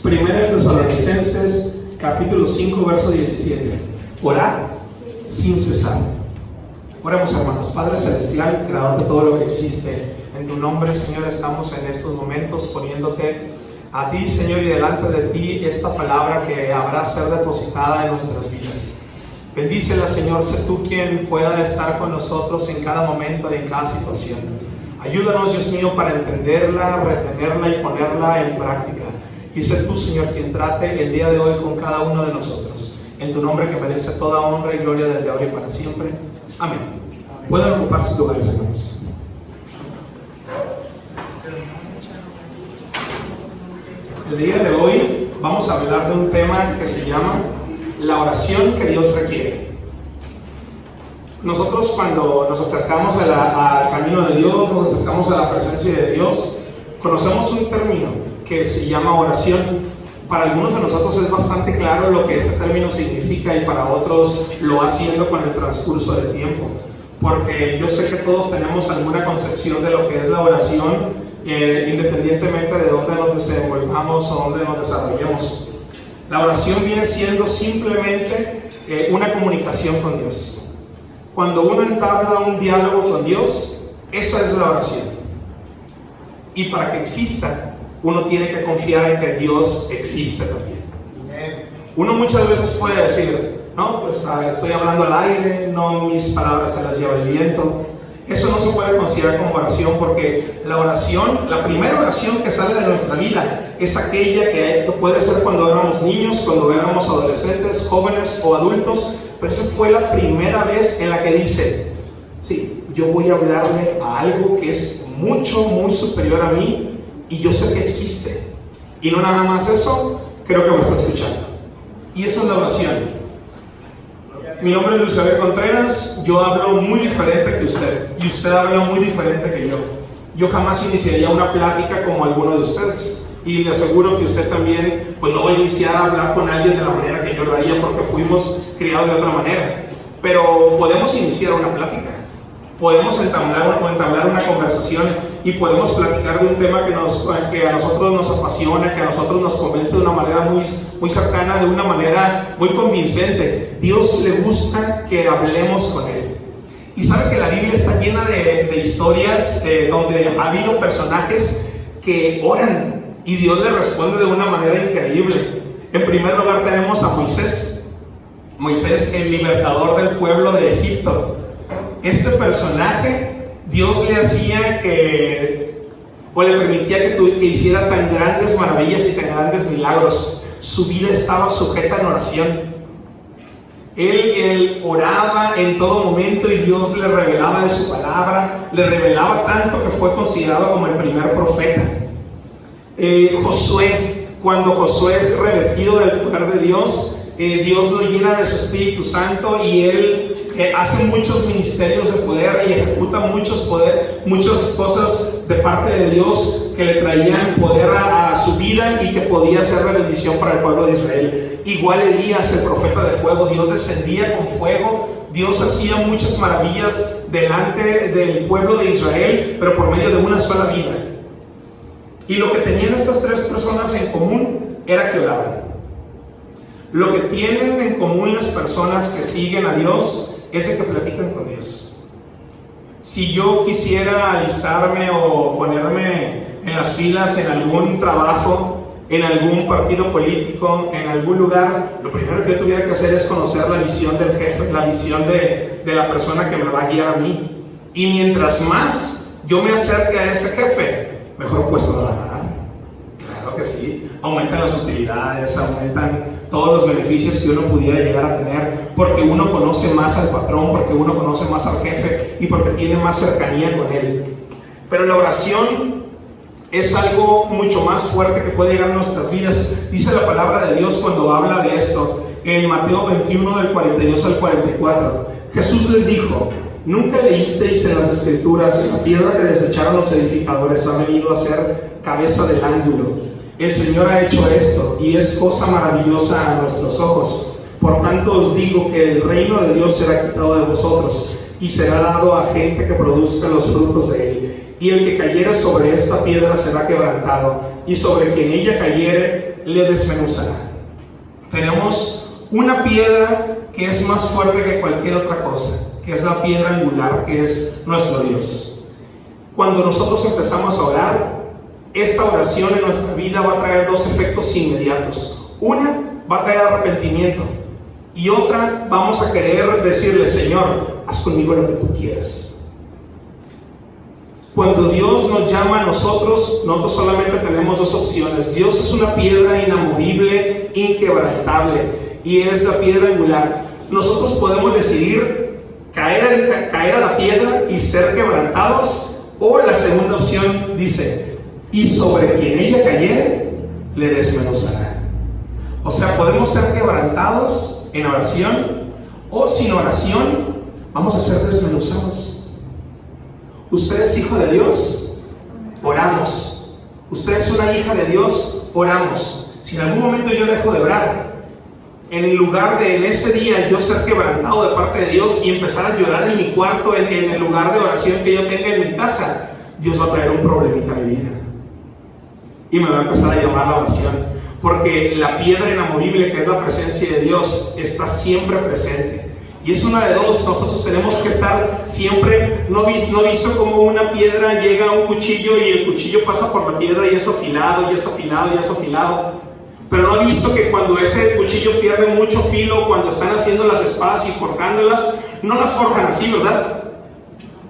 Primera de Tesalonicenses, capítulo 5, verso 17. Orad sin cesar. Oremos, hermanos. Padre celestial, creador de todo lo que existe, en tu nombre, Señor, estamos en estos momentos poniéndote a ti, Señor, y delante de ti esta palabra que habrá ser depositada en nuestras vidas. Bendícela, Señor, sé tú quien pueda estar con nosotros en cada momento y en cada situación. Ayúdanos, Dios mío, para entenderla, retenerla y ponerla en práctica. Y sé tú, Señor, quien trate el día de hoy con cada uno de nosotros. En tu nombre que merece toda honra y gloria desde ahora y para siempre. Amén. Pueden ocupar sus lugares, hermanos. El día de hoy vamos a hablar de un tema que se llama la oración que Dios requiere. Nosotros, cuando nos acercamos al camino de Dios, nos acercamos a la presencia de Dios, conocemos un término que se llama oración. Para algunos de nosotros es bastante claro lo que este término significa, y para otros lo va haciendo con el transcurso del tiempo, porque yo sé que todos tenemos alguna concepción de lo que es la oración, independientemente de dónde nos desenvolvamos o dónde nos desarrollemos. La oración viene siendo simplemente una comunicación con Dios. Cuando uno entabla un diálogo con Dios, esa es la oración. Y para que exista, uno tiene que confiar en que Dios existe también. Uno muchas veces puede decir, no, pues estoy hablando al aire, no, mis palabras se las lleva el viento. Eso no se puede considerar como oración, porque la oración, la primera oración que sale de nuestra vida es aquella que puede ser cuando éramos niños, cuando éramos adolescentes, jóvenes o adultos, pero esa fue la primera vez en la que dice, sí, yo voy a hablarle a algo que es mucho, muy superior a mí, y yo sé que existe. Y no nada más eso, creo que me está escuchando. Y eso es la oración. Mi nombre es Luis Javier Contreras, yo hablo muy diferente que usted, y usted habla muy diferente que yo. Yo jamás iniciaría una plática como alguno de ustedes, y le aseguro que usted también pues no va a iniciar a hablar con alguien de la manera que yo lo haría, porque fuimos criados de otra manera. Pero podemos iniciar una plática, podemos entablar una conversación, y podemos platicar de un tema que a nosotros nos apasiona, que a nosotros nos convence de una manera muy cercana, de una manera muy convincente. Dios le gusta que hablemos con Él. Y sabe que la Biblia está llena de historias donde ha habido personajes que oran y Dios le responde de una manera increíble. En primer lugar tenemos a Moisés. Moisés, el libertador del pueblo de Egipto. Este personaje, Dios le hacía o le permitía que hiciera tan grandes maravillas y tan grandes milagros. Su vida estaba sujeta en oración. Él oraba en todo momento, y Dios le revelaba de su palabra, le revelaba tanto que fue considerado como el primer profeta. Josué, cuando Josué es revestido del poder de Dios, Dios lo llena de su Espíritu Santo, y él hace muchos ministerios de poder y ejecuta muchas cosas de parte de Dios que le traían poder a su vida y que podía ser de bendición para el pueblo de Israel. Igual Elías, el profeta de fuego, Dios descendía con fuego, Dios hacía muchas maravillas delante del pueblo de Israel, pero por medio de una sola vida. Y lo que tenían estas tres personas en común era que oraban. Lo que tienen en común las personas que siguen a Dios es de que platican con Dios. Si yo quisiera alistarme o ponerme en las filas en algún trabajo, en algún partido político, en algún lugar, lo primero que yo tuviera que hacer es conocer la visión del jefe, la visión de la persona que me va a guiar a mí. Y mientras más yo me acerque a ese jefe, mejor puesto me van a dar. Claro que sí. Aumentan las utilidades, aumentan todos los beneficios que uno pudiera llegar a tener, porque uno conoce más al patrón, porque uno conoce más al jefe y porque tiene más cercanía con él. Pero la oración es algo mucho más fuerte que puede llegar a nuestras vidas. Dice la palabra de Dios cuando habla de esto en Mateo 21 del 42 al 44. Jesús les dijo: ¿nunca leísteis en las Escrituras que la piedra que desecharon los edificadores ha venido a ser cabeza del ángulo? El Señor ha hecho esto, y es cosa maravillosa a nuestros ojos. Por tanto os digo que el reino de Dios será quitado de vosotros, y será dado a gente que produzca los frutos de él. Y el que cayere sobre esta piedra será quebrantado, y sobre quien ella cayere le desmenuzará. Tenemos una piedra que es más fuerte que cualquier otra cosa, que es la piedra angular, que es nuestro Dios. Cuando nosotros empezamos a orar, esta oración en nuestra vida va a traer dos efectos inmediatos. Una, va a traer arrepentimiento, y otra, vamos a querer decirle: Señor, haz conmigo lo que tú quieras. Cuando Dios nos llama a nosotros solamente tenemos dos opciones. Dios es una piedra inamovible, inquebrantable, y es la piedra angular. Nosotros podemos decidir caer a la piedra y ser quebrantados, o la segunda opción dice: y sobre quien ella cayere, le desmenuzará. O sea, podemos ser quebrantados en oración, o sin oración vamos a ser desmenuzados. Usted es hijo de Dios, oramos. Usted es una hija de Dios, oramos. Si en algún momento yo dejo de orar, en lugar de en ese día yo ser quebrantado de parte de Dios y empezar a llorar en mi cuarto, en el lugar de oración que yo tenga en mi casa, Dios va a traer un problemita a mi vida y me va a empezar a llamar la oración, porque la piedra inamovible, que es la presencia de Dios, está siempre presente. Y es una de dos. Nosotros tenemos que estar siempre, no visto como una piedra llega a un cuchillo y el cuchillo pasa por la piedra y es afilado, y es afilado, y es afilado. Pero no he visto que cuando ese cuchillo pierde mucho filo, cuando están haciendo las espadas y forjándolas, no las forjan así, ¿verdad?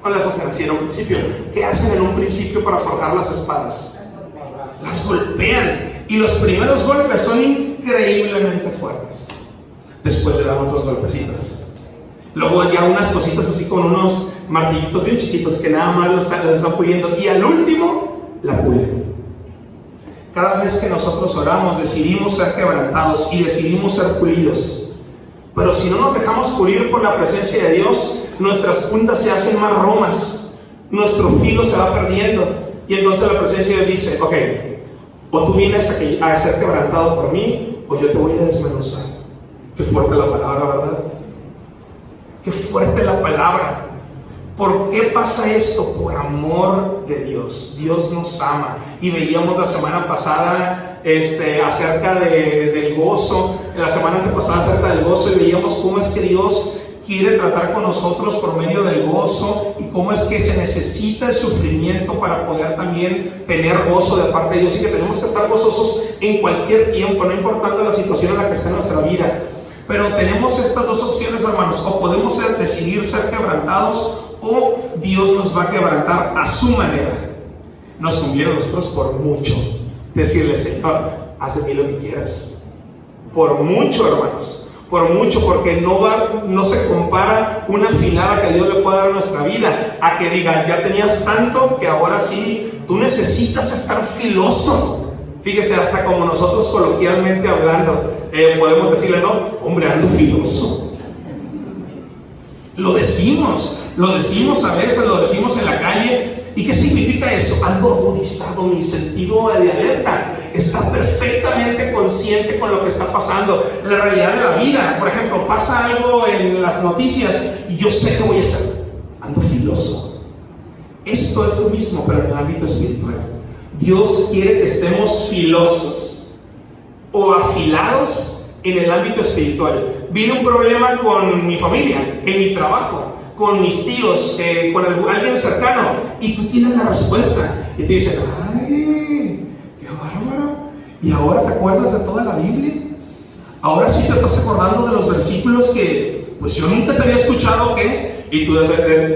No las hacen así en un principio. ¿Qué hacen en un principio para forjar las espadas? Las golpean, y los primeros golpes son increíblemente fuertes. Después le dan otros golpecitos. Luego ya unas cositas así con unos martillitos bien chiquitos que nada más los están puliendo, y al último la pulen. Cada vez que nosotros oramos, decidimos ser quebrantados y decidimos ser pulidos. Pero si no nos dejamos pulir por la presencia de Dios, nuestras puntas se hacen más romas, nuestro filo se va perdiendo, y entonces la presencia de Dios dice: ok, o tú vienes a ser quebrantado por mí, o yo te voy a desmenuzar. Qué fuerte la palabra, ¿verdad? Qué fuerte la palabra. ¿Por qué pasa esto? Por amor de Dios. Dios nos ama. Y veíamos la semana pasada acerca del gozo, la semana antepasada acerca del gozo, y veíamos cómo es que Dios quiere tratar con nosotros por medio del gozo, y cómo es que se necesita el sufrimiento para poder también tener gozo de parte de Dios, y que tenemos que estar gozosos en cualquier tiempo, no importando la situación en la que esté nuestra vida. Pero tenemos estas dos opciones, hermanos: o podemos decidir ser quebrantados, o Dios nos va a quebrantar a su manera. Nos conviene a nosotros por mucho decirle: Señor, haz de mí lo que quieras. Por mucho, hermanos, por mucho, porque no se compara una afilada que Dios le pueda dar a nuestra vida a que diga: ya tenías tanto que ahora sí tú necesitas estar filoso. Fíjese, hasta como nosotros coloquialmente hablando, podemos decirle: no, hombre, ando filoso. Lo decimos a veces, lo decimos en la calle. ¿Y qué significa eso? Ando agudizado, mi sentido de alerta está perfectamente consciente con lo que está pasando, la realidad de la vida. Por ejemplo, pasa algo en las noticias y yo sé qué voy a hacer. Ando filoso. Esto es lo mismo, pero en el ámbito espiritual. Dios quiere que estemos filosos o afilados en el ámbito espiritual. Viene un problema con mi familia, en mi trabajo, con mis tíos, con alguien cercano, y tú tienes la respuesta y te dicen: ¡ay, qué bárbaro! ¿Y ahora te acuerdas de toda la Biblia? Ahora sí te estás acordando de los versículos que pues yo nunca te había escuchado, ¿qué? Y tú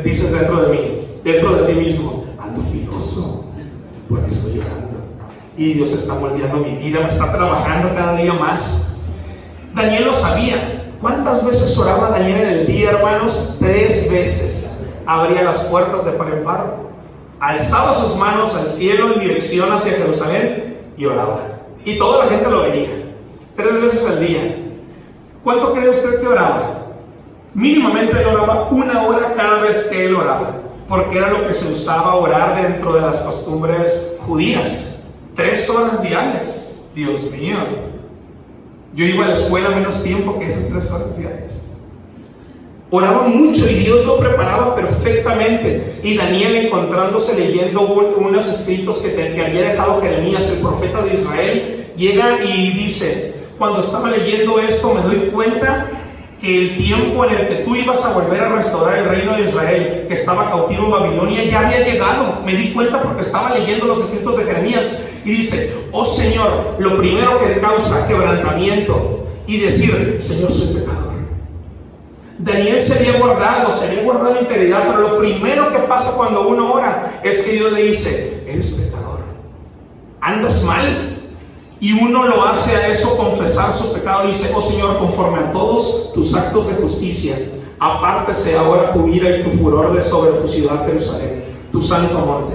dices dentro de ti mismo: ando filoso porque estoy llorando, y Dios está moldeando mi vida, me está trabajando cada día más. Daniel lo sabía. ¿Cuántas veces oraba Daniel en el día, hermanos? 3 veces. Abría las puertas de par en par, alzaba sus manos al cielo en dirección hacia Jerusalén y oraba. Y toda la gente lo veía. 3 veces al día. ¿Cuánto cree usted que oraba? Mínimamente él oraba 1 hora cada vez que él oraba, porque era lo que se usaba orar dentro de las costumbres judías. 3 horas diarias. Dios mío. Yo iba a la escuela menos tiempo que esas 3 horas diarias. Oraba mucho y Dios lo preparaba perfectamente. Y Daniel, encontrándose leyendo unos escritos que había dejado Jeremías, el profeta de Israel, llega y dice: cuando estaba leyendo esto me doy cuenta que el tiempo en el que tú ibas a volver a restaurar el reino de Israel, que estaba cautivo en Babilonia, ya había llegado. Me di cuenta porque estaba leyendo los escritos de Jeremías y dice: oh Señor, lo primero que causa quebrantamiento y decir: Señor, soy pecador. Daniel se había guardado en integridad, pero lo primero que pasa cuando uno ora es que Dios le dice: eres pecador, andas mal. Y uno lo hace a eso, confesar su pecado. Dice: oh Señor, conforme a todos tus actos de justicia, apártese ahora tu ira y tu furor de sobre tu ciudad Jerusalén, tu santo monte.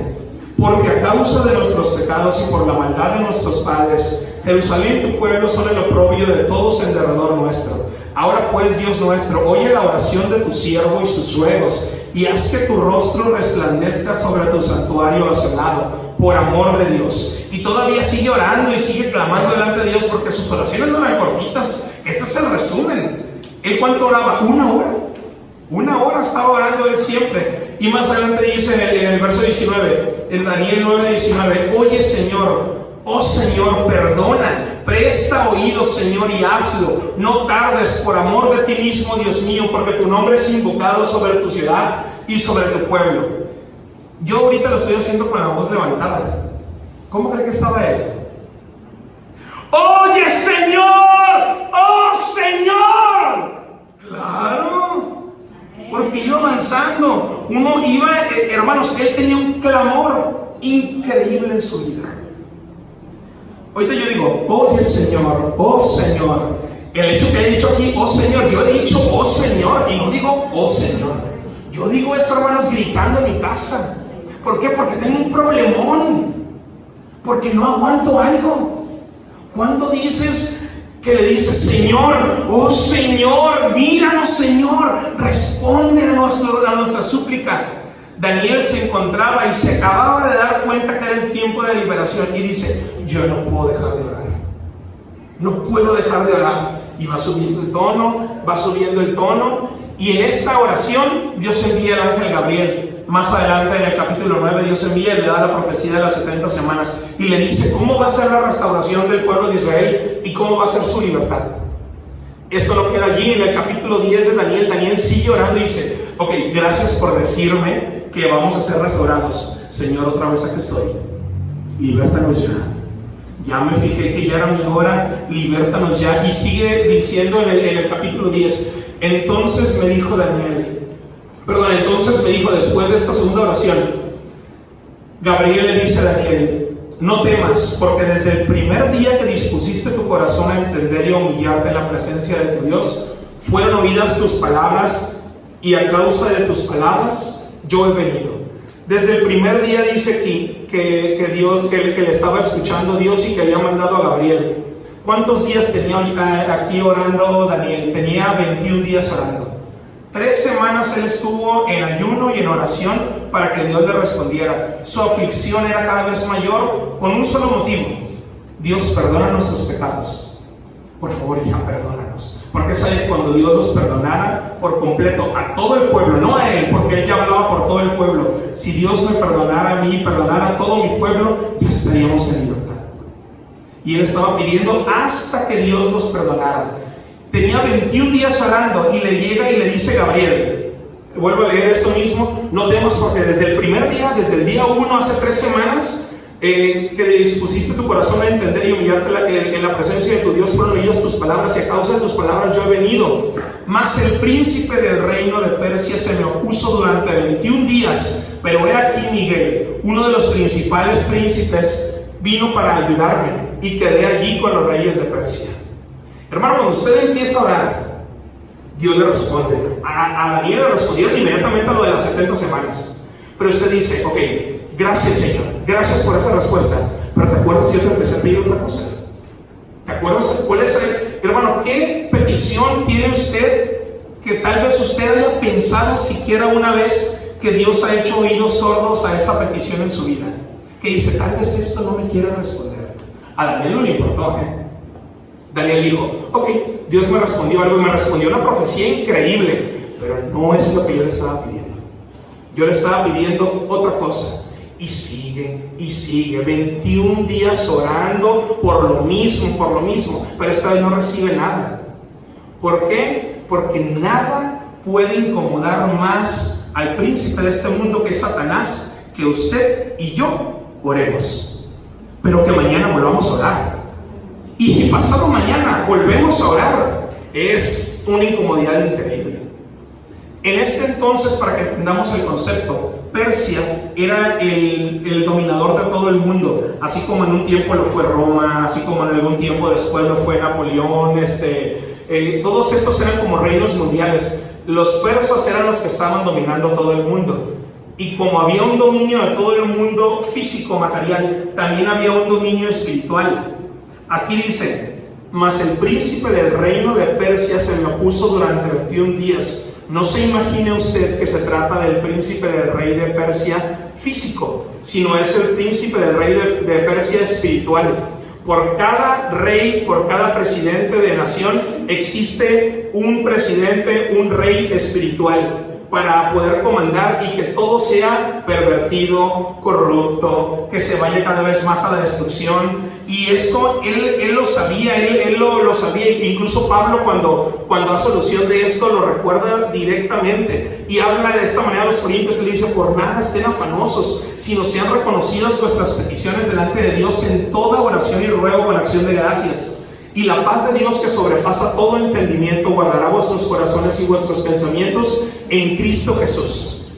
Porque a causa de nuestros pecados y por la maldad de nuestros padres, Jerusalén y tu pueblo son el oprobio de todos en derredor nuestro. Ahora pues, Dios nuestro, oye la oración de tu siervo y sus ruegos, y haz que tu rostro resplandezca sobre tu santuario asolado, por amor de Dios. Y todavía sigue orando y sigue clamando delante de Dios, porque sus oraciones no eran cortitas. Este es el resumen. ¿Él cuánto oraba? Una hora estaba orando él siempre. Y más adelante dice en el verso 19, en Daniel 9:19: oye Señor, oh Señor, perdona, presta oído Señor y hazlo, no tardes, por amor de ti mismo, Dios mío, porque tu nombre es invocado sobre tu ciudad y sobre tu pueblo. Yo ahorita lo estoy haciendo con la voz levantada. ¿Cómo cree que estaba él? ¡Oye Señor! ¡Oh Señor! Claro, porque iba avanzando. Uno iba, hermanos, él tenía un clamor increíble en su vida. Ahorita yo digo: oye Señor, oh Señor. El hecho que he dicho aquí, oh Señor, yo he dicho oh Señor, y no digo oh Señor. Yo digo eso, hermanos, gritando en mi casa. ¿Por qué? Porque tengo un problemón, porque no aguanto algo. Cuando dices que le dices: Señor, oh Señor, míranos Señor, responde a nuestra súplica. Daniel se encontraba y se acababa de dar cuenta que era el tiempo de liberación y dice: yo no puedo dejar de orar, no puedo dejar de orar. Y va subiendo el tono, y en esta oración Dios envía al ángel Gabriel. Más adelante en el capítulo 9 Dios envía y le da la profecía de las 70 semanas y le dice cómo va a ser la restauración del pueblo de Israel y cómo va a ser su libertad. Esto no queda allí. En el capítulo 10 de Daniel sigue orando y dice: ok, gracias por decirme que vamos a ser restaurados. Señor, otra vez aquí estoy, libértanos ya. Ya me fijé que ya era mi hora, libértanos ya. Y sigue diciendo en el capítulo 10: entonces me dijo después de esta segunda oración, Gabriel le dice a Daniel: no temas, porque desde el primer día que dispusiste tu corazón a entender y a humillarte en la presencia de tu Dios, fueron oídas tus palabras, y a causa de tus palabras yo he venido. Desde el primer día dice aquí que Dios, que le estaba escuchando Dios y que había mandado a Gabriel. ¿Cuántos días tenía aquí orando Daniel? Tenía 21 días orando. 3 semanas él estuvo en ayuno y en oración para que Dios le respondiera. Su aflicción era cada vez mayor con un solo motivo: Dios, perdona nuestros pecados. Por favor, ya perdónanos. Porque sabe que cuando Dios los perdonara por completo a todo el pueblo, no a él, porque él ya hablaba por todo el pueblo, si Dios me perdonara a mí, perdonara a todo mi pueblo, ya estaríamos en libertad. Y él estaba pidiendo hasta que Dios los perdonara. Tenía 21 días orando y le llega y le dice Gabriel, vuelvo a leer esto mismo: no temas, porque desde el primer día, desde el día 1, hace 3 semanas, que dispusiste tu corazón a entender y humillarte en la presencia de tu Dios, fueron oídas tus palabras, y a causa de tus palabras yo he venido. Mas el príncipe del reino de Persia se me opuso durante 21 días, pero he aquí Miguel, uno de los principales príncipes, vino para ayudarme, y quedé allí con los reyes de Persia. Hermano, cuando usted empieza a orar, Dios le responde. A Daniel le respondieron inmediatamente a lo de las 70 semanas. Pero usted dice: ok, gracias Señor, gracias por esa respuesta. Pero ¿te acuerdas si yo te empecé a pedir otra cosa? ¿Te acuerdas cuál es hermano, qué petición tiene usted que tal vez usted haya pensado siquiera una vez que Dios ha hecho oídos sordos a esa petición en su vida? Que dice: tal vez esto no me quiere responder. A Daniel no le importó, Daniel dijo: ok, Dios me respondió algo, me respondió una profecía increíble, pero no es lo que yo le estaba pidiendo. Yo le estaba pidiendo otra cosa. Y sigue, 21 días orando por lo mismo, pero esta vez no recibe nada. ¿Por qué? Porque nada puede incomodar más al príncipe de este mundo, que es Satanás, que usted y yo oremos, pero que mañana volvamos a orar. Y si pasado mañana volvemos a orar, es una incomodidad increíble. En este entonces, para que entendamos el concepto, Persia era el dominador de todo el mundo, así como en un tiempo lo fue Roma, así como en algún tiempo después lo fue Napoleón. Todos estos eran como reinos mundiales. Los persas eran los que estaban dominando todo el mundo. Y como había un dominio de todo el mundo físico, material, también había un dominio espiritual. Aquí dice: mas el príncipe del reino de Persia se me opuso durante 21 días. No se imagine usted que se trata del príncipe del rey de Persia físico, sino es el príncipe del rey de Persia espiritual. Por cada rey, por cada presidente de nación, existe un presidente, un rey espiritual, para poder comandar y que todo sea pervertido, corrupto, que se vaya cada vez más a la destrucción. Y esto él lo sabía, él lo sabía. Incluso Pablo, cuando hace alusión de esto, lo recuerda directamente y habla de esta manera a los corintios. Él dice: por nada estén afanosos, sino sean reconocidas vuestras peticiones delante de Dios en toda oración y ruego con acción de gracias. Y la paz de Dios, que sobrepasa todo entendimiento, guardará vuestros corazones y vuestros pensamientos en Cristo Jesús.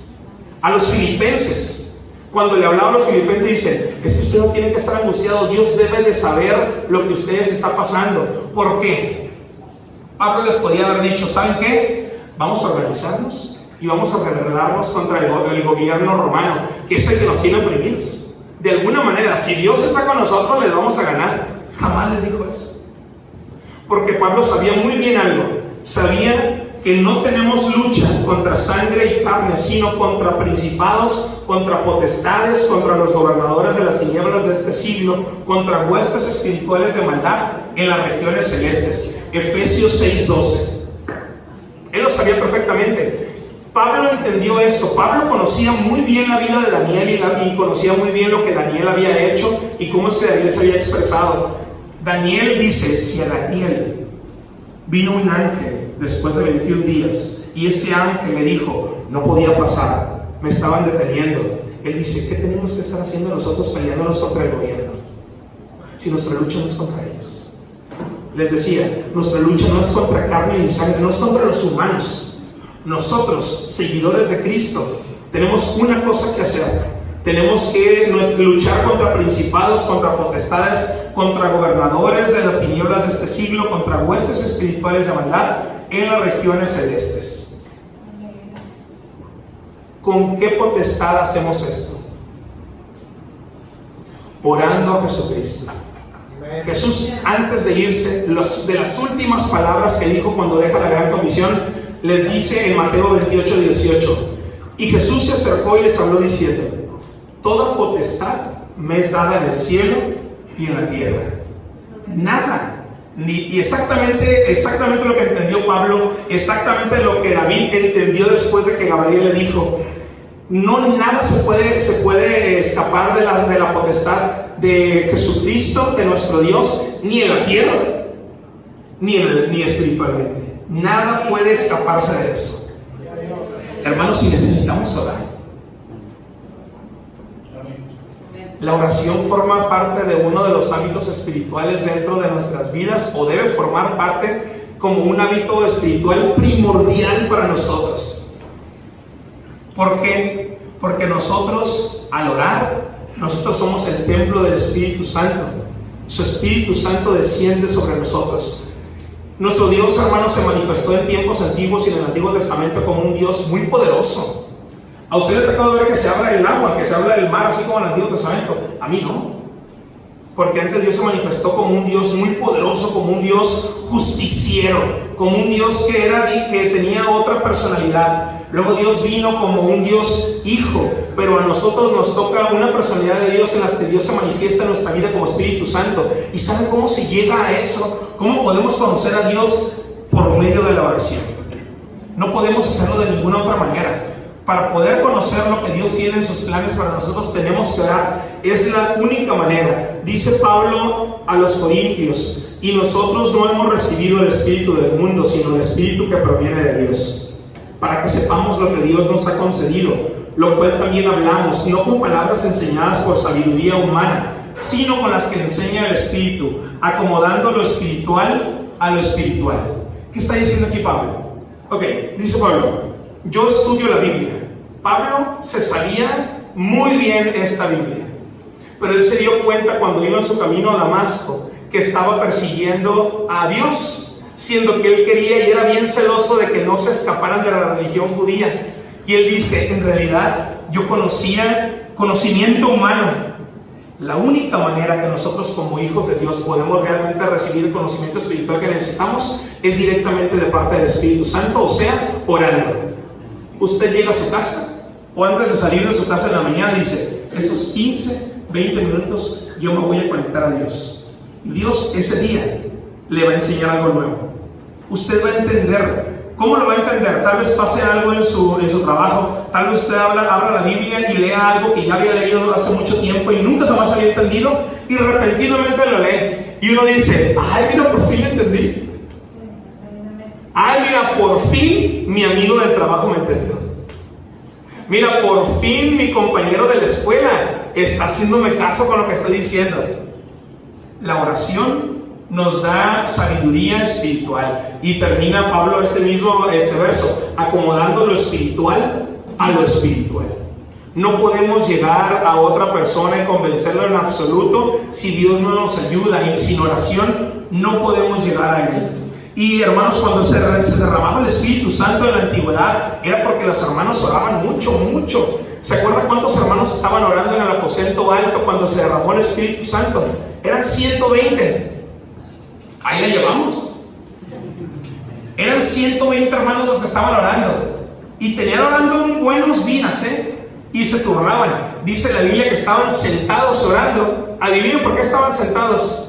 A los filipenses, cuando le hablaba a los filipenses, dicen: es que ustedes no tienen que estar angustiados, Dios debe de saber lo que ustedes están pasando. ¿Por qué? Pablo les podía haber dicho: ¿saben qué? Vamos a organizarnos y vamos a rebelarnos contra el gobierno romano, que es el que nos tiene oprimidos. De alguna manera, si Dios está con nosotros, les vamos a ganar. Jamás les dijo eso. Porque Pablo sabía muy bien algo. Sabía que no tenemos lucha contra sangre y carne, sino contra principados, contra potestades, contra los gobernadores de las tinieblas de este siglo, contra huestes espirituales de maldad en las regiones celestes. Efesios 6:12. Él lo sabía perfectamente. Pablo entendió esto. Pablo conocía muy bien la vida de Daniel y conocía muy bien lo que Daniel había hecho y cómo es que Daniel se había expresado. Daniel dice: si a Daniel vino un ángel después de 21 días y ese ángel le dijo: no podía pasar, me estaban deteniendo. Él dice: ¿qué tenemos que estar haciendo nosotros peleándonos contra el gobierno? Si nuestra lucha no es contra ellos. Les decía, nuestra lucha no es contra carne ni sangre, no es contra los humanos. Nosotros, seguidores de Cristo, tenemos una cosa que hacer. Tenemos que luchar contra principados, contra potestades, contra gobernadores de las tinieblas de este siglo, contra huestes espirituales de maldad en las regiones celestes. ¿Con qué potestad hacemos esto? Orando a Jesucristo. Jesús, antes de irse, de las últimas palabras que dijo cuando deja la gran comisión, les dice en Mateo 28:18: y Jesús se acercó y les habló diciendo: toda potestad me es dada en el cielo y en la tierra. Nada, y exactamente lo que entendió Pablo, exactamente lo que David entendió después de que Gabriel le dijo: no, nada se puede escapar de la potestad de Jesucristo, de nuestro Dios, ni en la tierra, ni espiritualmente. Nada puede escaparse de eso. Hermanos, si necesitamos orar, la oración forma parte de uno de los hábitos espirituales dentro de nuestras vidas, o debe formar parte como un hábito espiritual primordial para nosotros. ¿Por qué? Porque nosotros, al orar, nosotros somos el templo del Espíritu Santo. Su Espíritu Santo desciende sobre nosotros. Nuestro Dios, hermanos, se manifestó en tiempos antiguos y en el Antiguo Testamento como un Dios muy poderoso. A usted le ha tocado ver que se habla del agua, que se habla del mar, así como en el Antiguo Testamento. A mí no. Porque antes Dios se manifestó como un Dios muy poderoso, como un Dios justiciero, como un Dios que tenía otra personalidad. Luego Dios vino como un Dios hijo, pero a nosotros nos toca una personalidad de Dios en la que Dios se manifiesta en nuestra vida como Espíritu Santo. ¿Y saben cómo se llega a eso? ¿Cómo podemos conocer a Dios? Por medio de la oración. No podemos hacerlo de ninguna otra manera. Para poder conocer lo que Dios tiene en sus planes para nosotros, tenemos que orar. Es la única manera. Dice Pablo a los Corintios: y nosotros no hemos recibido el espíritu del mundo, sino el espíritu que proviene de Dios, para que sepamos lo que Dios nos ha concedido, lo cual también hablamos, no con palabras enseñadas por sabiduría humana, sino con las que enseña el Espíritu, acomodando lo espiritual a lo espiritual. ¿Qué está diciendo aquí Pablo? Ok, dice Pablo: yo estudio la Biblia. Pablo se sabía muy bien esta Biblia, pero él se dio cuenta cuando iba en su camino a Damasco que estaba persiguiendo a Dios, siendo que él quería y era bien celoso de que no se escaparan de la religión judía. Y él dice: en realidad yo conocía conocimiento humano. La única manera que nosotros como hijos de Dios podemos realmente recibir el conocimiento espiritual que necesitamos es directamente de parte del Espíritu Santo, o sea, orando. Usted llega a su casa, o antes de salir de su casa en la mañana dice: esos 15, 20 minutos yo me voy a conectar a Dios. Y Dios ese día le va a enseñar algo nuevo. Usted va a entender. ¿Cómo lo va a entender? Tal vez pase algo en su trabajo, tal vez usted abra la Biblia y lea algo que ya había leído hace mucho tiempo y nunca jamás había entendido, y repentinamente lo lee. Y uno dice: ay, mira, por fin lo entendí. Ay, mira, por fin mi amigo del trabajo me entendió. Mira, por fin mi compañero de la escuela está haciéndome caso con lo que estoy diciendo. La oración nos da sabiduría espiritual. Y termina Pablo este verso: acomodando lo espiritual a lo espiritual. No podemos llegar a otra persona y convencerlo en absoluto si Dios no nos ayuda, y sin oración no podemos llegar a Él. Y hermanos, cuando se derramaba el Espíritu Santo en la antigüedad, era porque los hermanos oraban mucho, mucho. ¿Se acuerdan cuántos hermanos estaban orando en el aposento alto cuando se derramó el Espíritu Santo? Eran 120. Ahí la llevamos. Eran 120 hermanos los que estaban orando. Y tenían orando buenos días, y se turnaban. Dice la Biblia que estaban sentados orando. Adivinen por qué estaban sentados.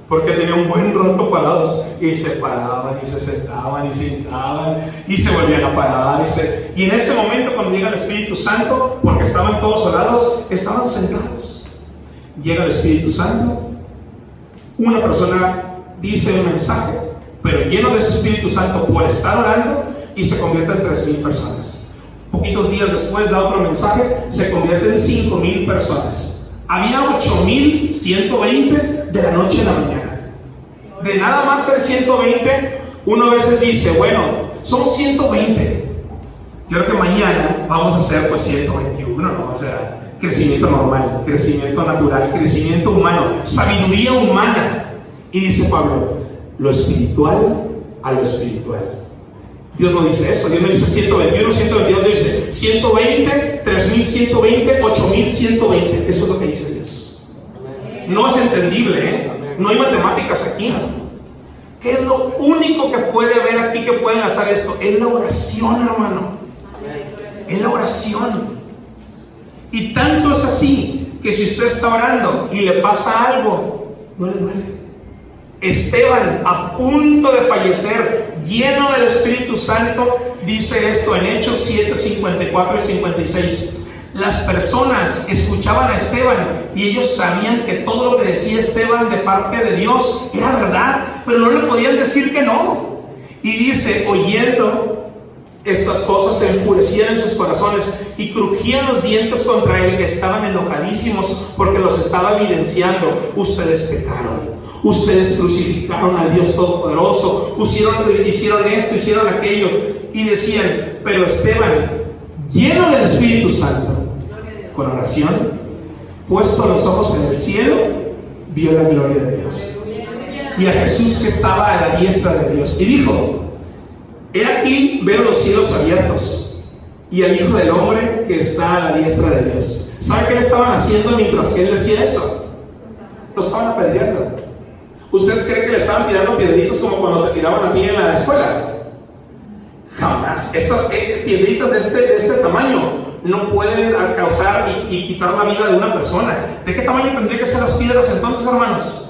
Porque tenían un buen rato parados. Y se paraban, y se sentaban, y se hincaban, y se volvían a parar. Y en ese momento, cuando llega el Espíritu Santo, porque estaban todos orados, estaban sentados. Llega el Espíritu Santo. Una persona dice un mensaje, pero lleno de ese Espíritu Santo por estar orando, y se convierte en 3,000 personas. Poquitos días después da otro mensaje, se convierte en 5,000 personas. Había 8,120 de la noche a la mañana. De nada más ser 120, uno a veces dice: bueno, somos 120. Yo creo que mañana vamos a hacer pues 121, ¿no? O sea, crecimiento normal, crecimiento natural, crecimiento humano, sabiduría humana. Y dice Pablo: lo espiritual a lo espiritual. Dios no dice eso. Dios no dice 121, 122. Dios dice 120, 3,120, 8,120. Eso es lo que dice Dios. No es entendible, No hay matemáticas aquí. ¿Qué es lo único que puede haber aquí que puede enlazar esto? Es la oración, hermano. Es la oración. Y tanto es así que si usted está orando y le pasa algo, no le duele. Esteban, a punto de fallecer, lleno del Espíritu Santo, dice esto en Hechos 7, 54 y 56. Las personas escuchaban a Esteban y ellos sabían que todo lo que decía Esteban de parte de Dios era verdad, pero no le podían decir que no. Y dice: oyendo estas cosas, se enfurecían en sus corazones y crujían los dientes contra él. Estaban enojadísimos porque los estaba evidenciando: ustedes pecaron, ustedes crucificaron al Dios Todopoderoso, hicieron esto, hicieron aquello. Y decían: pero Esteban, lleno del Espíritu Santo, con oración, puesto los ojos en el cielo, vio la gloria de Dios y a Jesús que estaba a la diestra de Dios, y dijo: he aquí, veo los cielos abiertos y al Hijo del Hombre que está a la diestra de Dios. ¿Sabe qué le estaban haciendo mientras que él decía eso? Lo estaban apedreando. ¿Ustedes creen que le estaban tirando piedritos como cuando te tiraban a ti en la escuela? Jamás. Estas piedritas de este tamaño no pueden causar y quitar la vida de una persona. ¿De qué tamaño tendrían que ser las piedras entonces, hermanos?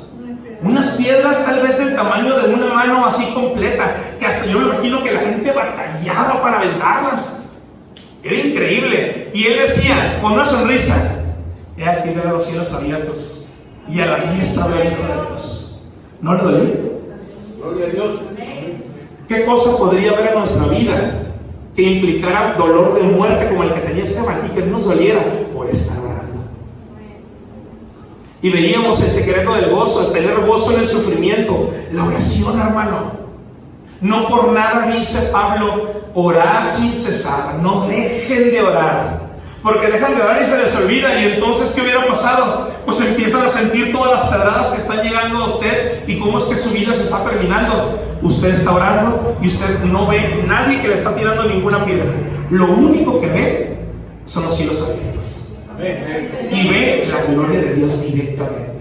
Unas piedras tal vez del tamaño de una mano así completa, que hasta yo me imagino que la gente batallaba para aventarlas. Era increíble. Y él decía con una sonrisa: he aquí veo los cielos abiertos y a la diestra veo al Hijo de Dios. ¿No le dolía? Gloria a Dios. ¿Qué cosa podría haber en nuestra vida que implicara dolor de muerte como el que tenía Esteban y que no nos doliera por estar orando? Y veíamos el secreto del gozo, es tener gozo en el sufrimiento. La oración, hermano. No por nada dice Pablo: orad sin cesar. No dejen de orar, porque dejan de orar y se les olvida. Y entonces, ¿qué hubiera pasado? Pues empiezan a sentir todas las pedradas que están llegando a usted y cómo es que su vida se está terminando. Usted está orando y usted no ve nadie que le está tirando ninguna piedra. Lo único que ve son los cielos abiertos. Y ve la gloria de Dios directamente.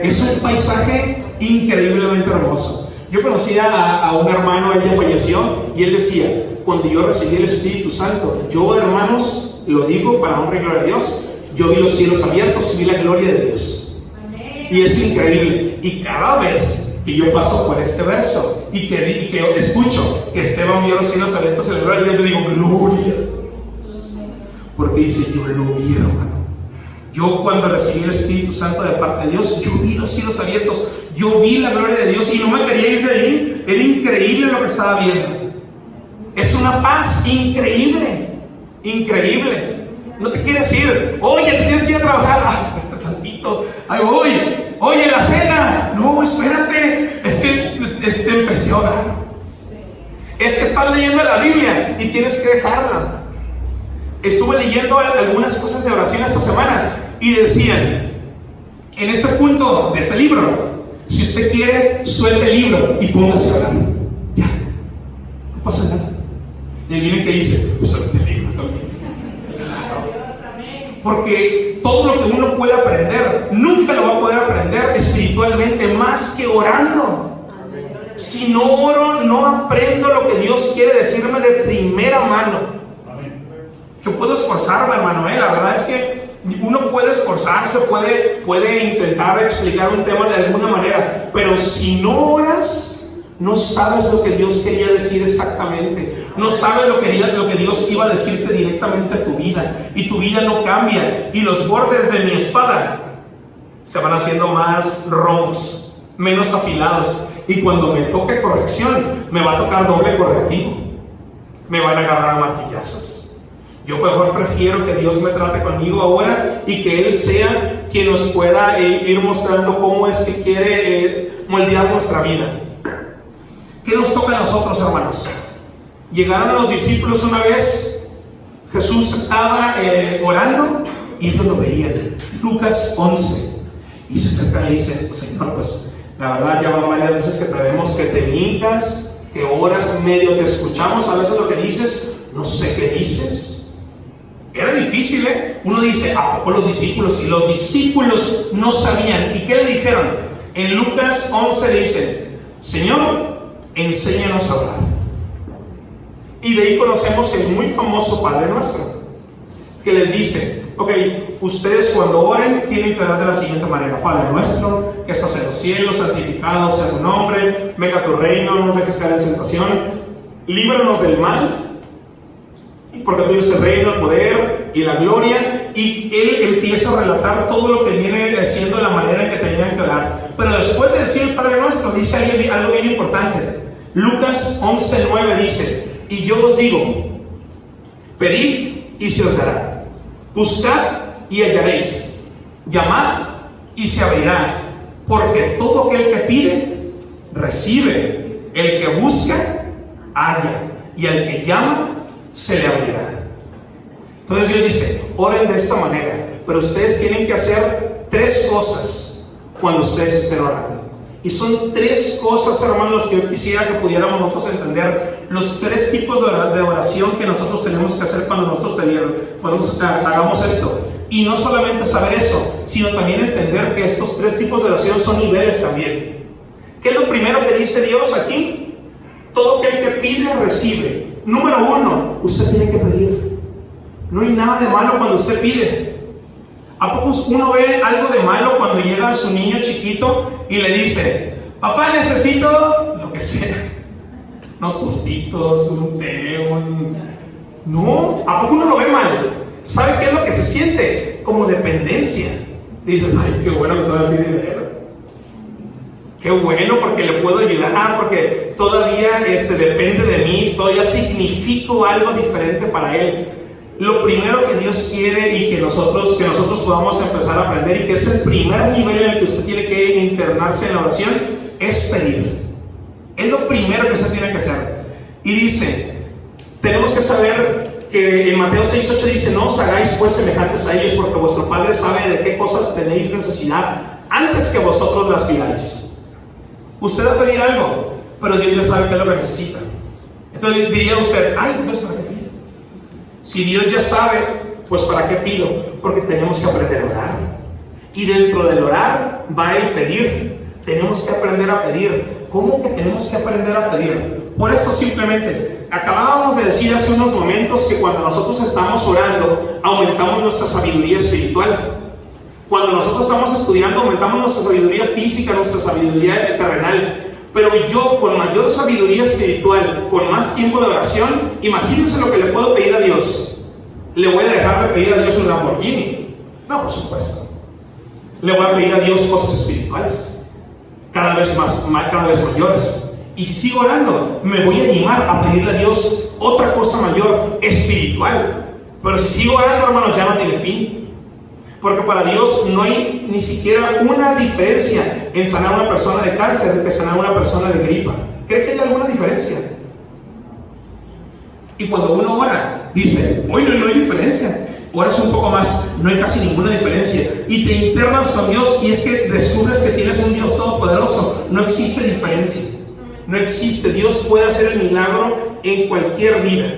Es un paisaje increíblemente hermoso. Yo conocía a un hermano, él ya falleció, y él decía: cuando yo recibí el Espíritu Santo, yo, hermanos, lo digo para honra y gloria a Dios, yo vi los cielos abiertos y vi la gloria de Dios. Y es increíble. Y cada vez que yo paso por este verso y que escucho que Esteban vio los cielos abiertos y la gloria de Dios, yo digo: gloria a Dios. Porque dice: yo lo vi, hermano. Yo, cuando recibí el Espíritu Santo de parte de Dios, yo vi los cielos abiertos, yo vi la gloria de Dios y no me quería ir de ahí. Era increíble lo que estaba viendo. Es una paz increíble, increíble. No te quieres ir. Oye, te tienes que ir a trabajar. Ay, tantito. Ay, voy. Oye, la cena. No, espérate. Es que empecé a orar. Es que estás leyendo la Biblia y tienes que dejarla. Estuve leyendo algunas cosas de oración esta semana y decían, en este punto de este libro, si usted quiere, suelte el libro y póngase a orar. Ya, no pasa nada. Y miren qué dice: pues suelte el libro también. Claro. Porque todo lo que uno puede aprender, nunca lo va a poder aprender espiritualmente más que orando. Si no oro, no aprendo lo que Dios quiere decirme de primera mano. Yo puedo esforzarme, hermano, la verdad es que uno puede esforzarse, puede intentar explicar un tema de alguna manera, pero si no oras, no sabes lo que Dios quería decir exactamente, no sabes lo que Dios iba a decirte directamente a tu vida, y tu vida no cambia, y los bordes de mi espada se van haciendo más romos, menos afilados, y cuando me toque corrección, me va a tocar doble correctivo, me van a agarrar a martillazos. Yo mejor prefiero que Dios me trate conmigo ahora y que Él sea quien nos pueda ir mostrando cómo es que quiere moldear nuestra vida. ¿Qué nos toca a nosotros, hermanos? Llegaron los discípulos una vez, Jesús estaba orando y ellos lo veían. Lucas 11. Y se acercan y dicen: Señor, pues la verdad ya van varias veces que te vemos que te hincas, que oras, medio te escuchamos a veces lo que dices, no sé qué dices. Era difícil, Uno dice: ¿a poco los discípulos? Y los discípulos no sabían. ¿Y qué le dijeron? En Lucas 11 dice: Señor, enséñanos a orar. Y de ahí conocemos el muy famoso Padre Nuestro, que les dice: ok, ustedes cuando oren tienen que orar de la siguiente manera: Padre nuestro, que estás en los cielos, santificado sea tu nombre, venga tu reino, no nos dejes caer en tentación, líbranos del mal, porque tuyo es el reino, el poder y la gloria. Y él empieza a relatar todo lo que viene siendo la manera en que tenían que orar. Pero después de decir el Padre Nuestro, dice algo bien importante. Lucas 11:9 dice: y yo os digo, pedid y se os dará, buscad y hallaréis, llamad y se abrirá, porque todo aquel que pide, recibe; el que busca, halla; y al que llama, se le abrirá. Entonces Dios dice: oren de esta manera, pero ustedes tienen que hacer 3 cosas cuando ustedes estén orando. Y son 3 cosas, hermanos, que yo quisiera que pudiéramos nosotros entender. Los 3 tipos de oración que nosotros tenemos que hacer cuando nosotros hagamos esto. Y no solamente saber eso, sino también entender que estos 3 tipos de oración son niveles también. ¿Qué es lo primero que dice Dios aquí? Todo aquel que pide, recibe. Número 1, usted tiene que pedir. No hay nada de malo cuando usted pide. ¿A poco uno ve algo de malo cuando llega a su niño chiquito y le dice: papá, necesito lo que sea, unos tostitos, un té, No, ¿a poco uno lo ve mal? ¿Sabe qué es lo que se siente? Como dependencia. Dices, ay, qué bueno que todavía pide dinero. Qué bueno porque le puedo ayudar, porque todavía depende de mí, todavía significo algo diferente para él. Lo primero que Dios quiere y que nosotros podamos empezar a aprender, y que es el primer nivel en el que usted tiene que internarse en la oración, es pedir. Es lo primero que usted tiene que hacer. Y dice, tenemos que saber que en Mateo 6:8 dice, no os hagáis pues semejantes a ellos, porque vuestro Padre sabe de qué cosas tenéis necesidad antes que vosotros las pidáis. Usted va a pedir algo, pero Dios ya sabe qué es lo que necesita. Entonces diría usted, ay, entonces ¿para qué pido? Si Dios ya sabe, pues ¿para qué pido? Porque tenemos que aprender a orar. Y dentro del orar va el pedir. Tenemos que aprender a pedir. ¿Cómo que tenemos que aprender a pedir? Por eso simplemente, acabábamos de decir hace unos momentos que cuando nosotros estamos orando, aumentamos nuestra sabiduría espiritual. Cuando nosotros estamos estudiando, aumentamos nuestra sabiduría física, nuestra sabiduría terrenal. Pero yo, con mayor sabiduría espiritual, con más tiempo de oración, imagínense lo que le puedo pedir a Dios. ¿Le voy a dejar de pedir a Dios un Lamborghini? No, por supuesto. Le voy a pedir a Dios cosas espirituales, cada vez mayores. Y si sigo orando, me voy a animar a pedirle a Dios otra cosa mayor, espiritual. Pero si sigo orando, hermanos, ya no tiene fin. Porque para Dios no hay ni siquiera una diferencia en sanar a una persona de cáncer de que sanar a una persona de gripa. ¿Cree que hay alguna diferencia? Y cuando uno ora, dice, oye, no hay diferencia. Oras un poco más, no hay casi ninguna diferencia. Y te internas con Dios y es que descubres que tienes un Dios todopoderoso. No existe diferencia. No existe. Dios puede hacer el milagro en cualquier vida.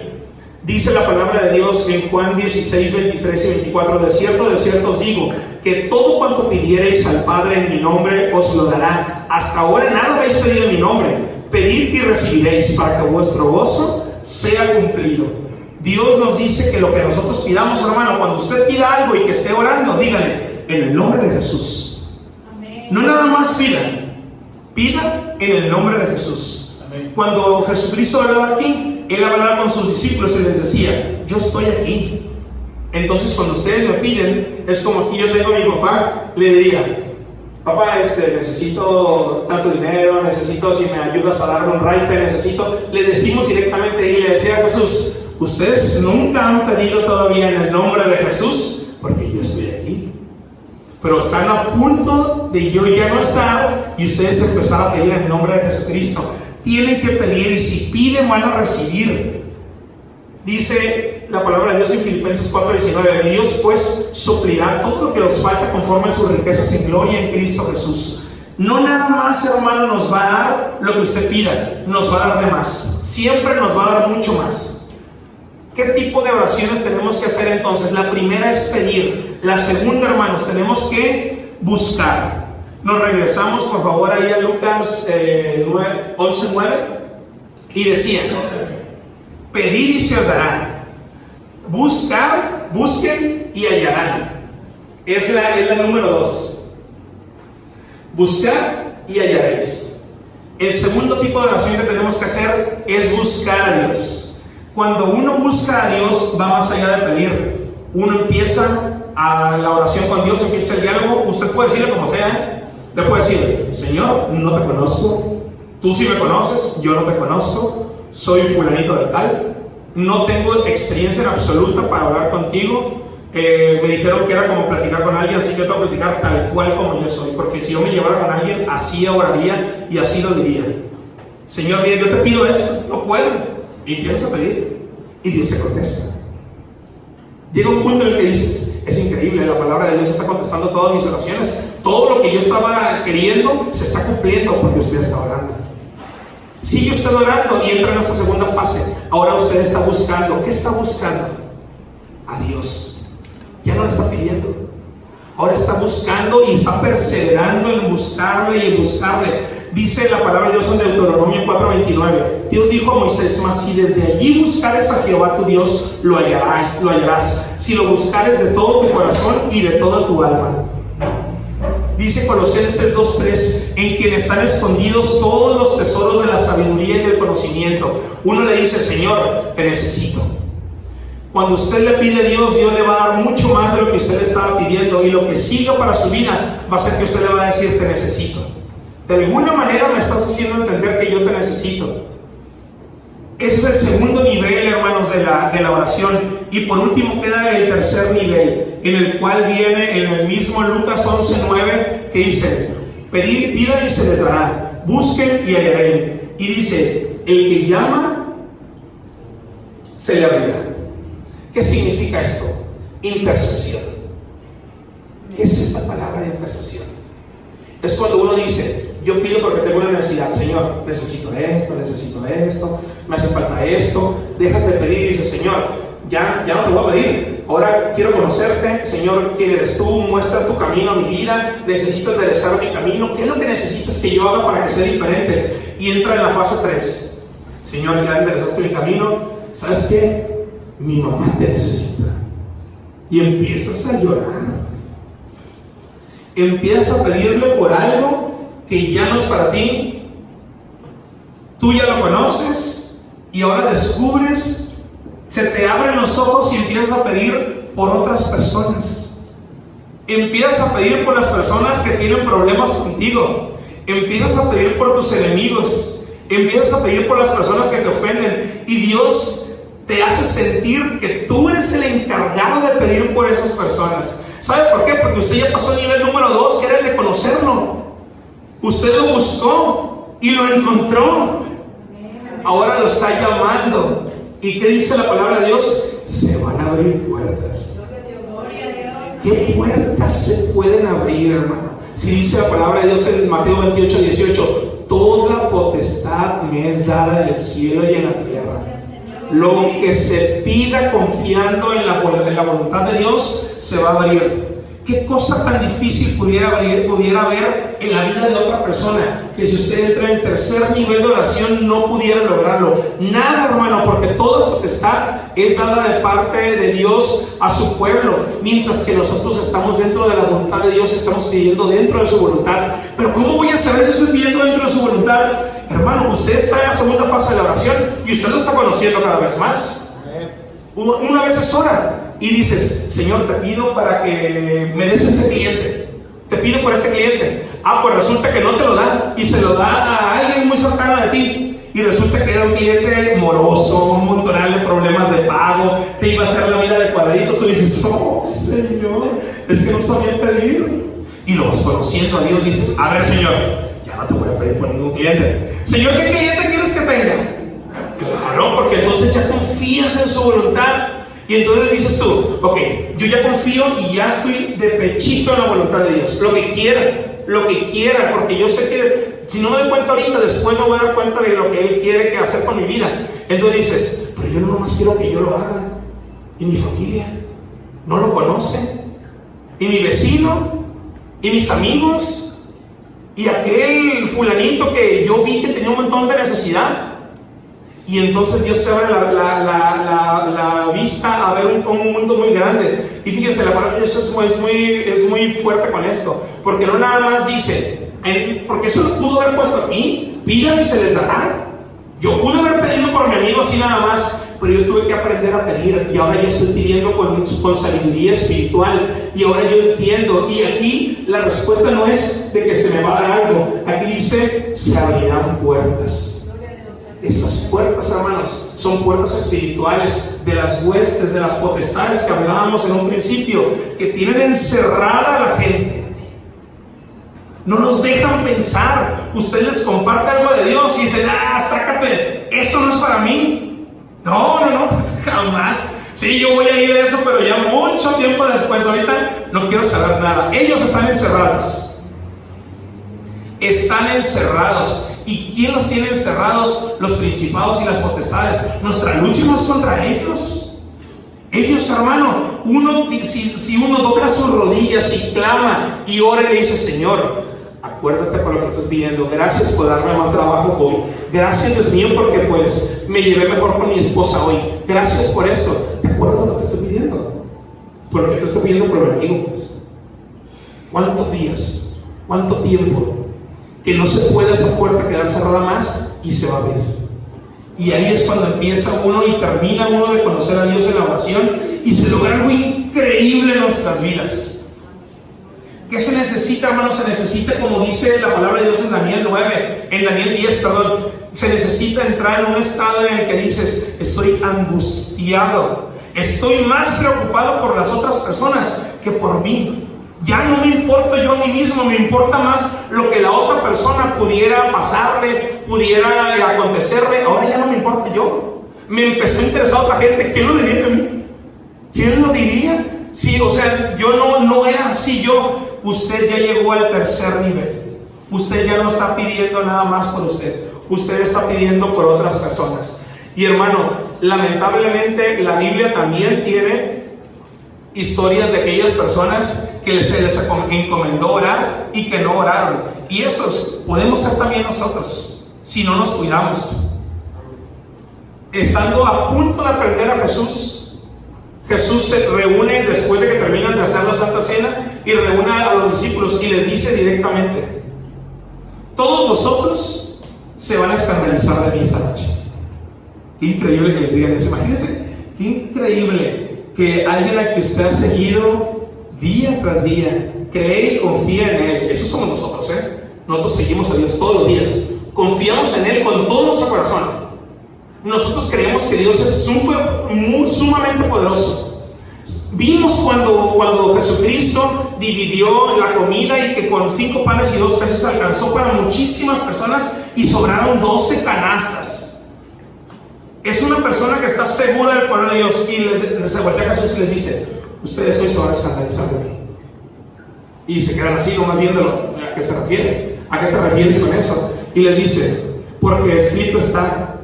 Dice la palabra de Dios en Juan 16, 23 y 24, de cierto os digo, que todo cuanto pidiereis al Padre en mi nombre os lo dará. Hasta ahora nada habéis pedido en mi nombre. Pedid y recibiréis, para que vuestro gozo sea cumplido. Dios nos dice que lo que nosotros pidamos, hermano, cuando usted pida algo y que esté orando, dígale, en el nombre de Jesús. Amén. No nada más pida en el nombre de Jesús. Amén. Cuando Jesucristo hablaba aquí, Él hablaba con sus discípulos y les decía, yo estoy aquí. Entonces cuando ustedes me piden, es como aquí yo tengo a mi papá, le diría, papá, necesito tanto dinero, necesito si me ayudas a darme un raite, le decimos directamente, y le decía a Jesús, ustedes nunca han pedido todavía en el nombre de Jesús, porque yo estoy aquí. Pero están a punto de yo ya no estar y ustedes empezar a pedir en el nombre de Jesucristo. Tienen que pedir, y si piden van a recibir. Dice la palabra de Dios en Filipenses 4:19, y Dios pues suplirá todo lo que os falta conforme a sus riquezas en gloria en Cristo Jesús. No nada más, hermano, nos va a dar lo que usted pida, nos va a dar de más. Siempre nos va a dar mucho más. ¿Qué tipo de oraciones tenemos que hacer entonces? La primera es pedir. La segunda, hermanos, tenemos que buscar. Nos regresamos por favor ahí a Lucas 11:9 y decía, pedid y se os dará, busquen y hallarán. Es la número 2. Buscar y hallaréis. El segundo tipo de oración que tenemos que hacer es buscar a Dios. Cuando uno busca a Dios, va más allá de pedir. Uno empieza a la oración con Dios, empieza el diálogo. Usted puede decirle como sea, le puede decir, Señor, no te conozco, tú sí me conoces, yo no te conozco, soy fulanito de tal, no tengo experiencia en absoluta para hablar contigo, me dijeron que era como platicar con alguien, así que yo tengo que platicar tal cual como yo soy, porque si yo me llevara con alguien, así oraría y así lo diría. Señor, mire, yo te pido esto, no puedo, y empiezas a pedir, y Dios te contesta. Llega un punto en el que dices, es increíble, la palabra de Dios está contestando todas mis oraciones. Todo lo que yo estaba queriendo se está cumpliendo porque usted está orando. Sigue usted orando y entra en esa segunda fase. Ahora usted está buscando. ¿Qué está buscando? A Dios. Ya no le está pidiendo. Ahora está buscando y está perseverando en buscarle y en buscarle. Dice la palabra de Dios en Deuteronomio 4:29. Dios dijo a Moisés, mas si desde allí buscares a Jehová tu Dios, lo hallarás. Si lo buscares de todo tu corazón y de toda tu alma. Dice Colosenses 2:3, en quien están escondidos todos los tesoros de la sabiduría y del conocimiento. Uno le dice, Señor, te necesito. Cuando usted le pide a Dios, Dios le va a dar mucho más de lo que usted le estaba pidiendo, y lo que siga para su vida va a ser que usted le va a decir: te necesito. De alguna manera me estás haciendo entender que yo te necesito. Ese es el segundo nivel, hermanos, de la oración. Y por último queda el tercer nivel, en el cual viene en el mismo Lucas 11:9, que dice: pedid, pidan y se les dará, busquen y hallarán. Y dice: el que llama, se le abrirá. ¿Qué significa esto? Intercesión. ¿Qué es esta palabra de intercesión? Es cuando uno dice: yo pido porque tengo una necesidad. Señor, necesito esto, me hace falta esto. Dejas de pedir y dices: Señor, ya no te voy a pedir, ahora quiero conocerte. Señor, ¿quién eres tú? Muestra tu camino a mi vida, necesito enderezar mi camino. ¿Qué es lo que necesitas que yo haga para que sea diferente? Y entra en la fase 3. Señor, ya enderezaste mi camino. ¿Sabes qué? Mi mamá te necesita. Y empiezas a llorar, empiezas a pedirle por algo que ya no es para ti. Tú ya lo conoces y ahora descubres, se te abren los ojos y empiezas a pedir por otras personas. Empiezas a pedir por las personas que tienen problemas contigo. Empiezas a pedir por tus enemigos. Empiezas a pedir por las personas que te ofenden. Y Dios te hace sentir que tú eres el encargado de pedir por esas personas. ¿Sabe por qué? Porque usted ya pasó al nivel número 2, que era el de conocerlo. Usted lo buscó y lo encontró. Ahora lo está llamando. ¿Y qué dice la palabra de Dios? Se van a abrir puertas. ¿Qué puertas se pueden abrir, hermano? Si dice la palabra de Dios en Mateo 28:18: toda potestad me es dada en el cielo y en la tierra. Lo que se pida confiando en la voluntad de Dios se va a abrir. ¿Qué cosa tan difícil pudiera haber en la vida de otra persona que si usted entra en el tercer nivel de oración no pudiera lograrlo? Nada, hermano, porque toda potestad es dada de parte de Dios a su pueblo, mientras que nosotros estamos dentro de la voluntad de Dios, estamos pidiendo dentro de su voluntad. Pero ¿cómo voy a saber si estoy pidiendo dentro de su voluntad? Hermano, usted está en la segunda fase de la oración y usted lo está conociendo cada vez más. Una vez es hora y dices: Señor, te pido para que me des este cliente. Te pido por este cliente. Pues resulta que no te lo da y se lo da a alguien muy cercano de ti. Y resulta que era un cliente moroso, un montonal de problemas de pago, te iba a hacer la vida de cuadritos. Y dices: oh, Señor, es que no sabía pedir. Y lo vas conociendo a Dios. Dices: a ver, Señor, ya no te voy a pedir por ningún cliente. Señor, ¿qué cliente quieres que tenga? Claro, porque entonces ya confías en su voluntad. Y entonces dices tú: ok, yo ya confío y ya estoy de pechito en la voluntad de Dios. Lo que quiera, porque yo sé que si no me doy cuenta ahorita, después me voy a dar cuenta de lo que Él quiere hacer con mi vida. Entonces dices: pero yo no nomás quiero que yo lo haga. Y mi familia no lo conoce. Y mi vecino, y mis amigos, y aquel fulanito que yo vi que tenía un montón de necesidad. Y entonces Dios te abre la vista a ver un mundo muy grande. Y fíjense, la palabra de Dios es muy fuerte con esto. Porque no nada más dice, porque eso lo pudo haber puesto aquí: pidan y se les dará. Yo pude haber pedido por mi amigo así nada más, pero yo tuve que aprender a pedir. Y ahora ya estoy pidiendo con sabiduría espiritual. Y ahora yo entiendo. Y aquí la respuesta no es de que se me va a dar algo. Aquí dice: se abrirán puertas. Esas puertas, hermanos, son puertas espirituales de las huestes, de las potestades que hablábamos en un principio, que tienen encerrada a la gente. No nos dejan pensar. Usted les comparte algo de Dios y dicen: sácate, eso no es para mí. No, jamás. Sí, yo voy a ir a eso, pero ya mucho tiempo después. Ahorita no quiero saber nada. Ellos están encerrados. Están encerrados. ¿Y quién los tiene encerrados? Los principados y las potestades. Nuestra lucha no es contra ellos. Ellos, hermano, si uno dobla sus rodillas y clama y ora y le dice: Señor, acuérdate por lo que estoy pidiendo. Gracias por darme más trabajo hoy. Gracias, Dios mío, porque pues me llevé mejor con mi esposa hoy. Gracias por esto. ¿Te acuerdas de lo que estoy pidiendo? Por lo que te estoy pidiendo por mi amigo, pues. ¿Cuántos días? ¿Cuánto tiempo? Que no se puede esa puerta quedar cerrada más y se va a abrir. Y ahí es cuando empieza uno y termina uno de conocer a Dios en la oración y se logra algo increíble en nuestras vidas. ¿Qué se necesita, hermanos? Se necesita, como dice la palabra de Dios en Daniel 9, en Daniel 10, perdón, se necesita entrar en un estado en el que dices: estoy angustiado, estoy más preocupado por las otras personas que por mí. Ya no me importo yo a mí mismo, me importa más lo que la otra persona pudiera pasarle, pudiera acontecerle. Ahora ya no me importa yo. Me empezó a interesar otra gente. ¿Quién lo diría de mí? ¿Quién lo diría? Sí, o sea, yo no era así yo. Usted ya llegó al tercer nivel. Usted ya no está pidiendo nada más por usted. Usted está pidiendo por otras personas. Y hermano, lamentablemente la Biblia también tiene historias de aquellas personas que se les encomendó orar y que no oraron. Y esos podemos ser también nosotros, si no nos cuidamos. Estando a punto de aprender a Jesús, Jesús se reúne después de que terminan de hacer la Santa Cena y reúne a los discípulos y les dice directamente: todos vosotros se van a escandalizar de mí esta noche. Qué increíble que les digan eso. Imagínense, qué increíble que alguien a que usted ha seguido día tras día, cree y confía en Él. Eso somos nosotros, Nosotros seguimos a Dios todos los días, confiamos en Él con todo nuestro corazón. Nosotros creemos que Dios es sumamente poderoso. Vimos cuando Jesucristo dividió la comida y que con 5 panes y 2 peces alcanzó para muchísimas personas y sobraron 12 canastas. Es una persona que está segura del poder de Dios y se voltea a Jesús y les dice: ustedes hoy se van a escandalizar de mí. Y se quedan así, nomás viéndolo. ¿A qué se refiere? ¿A qué te refieres con eso? Y les dice: porque escrito está: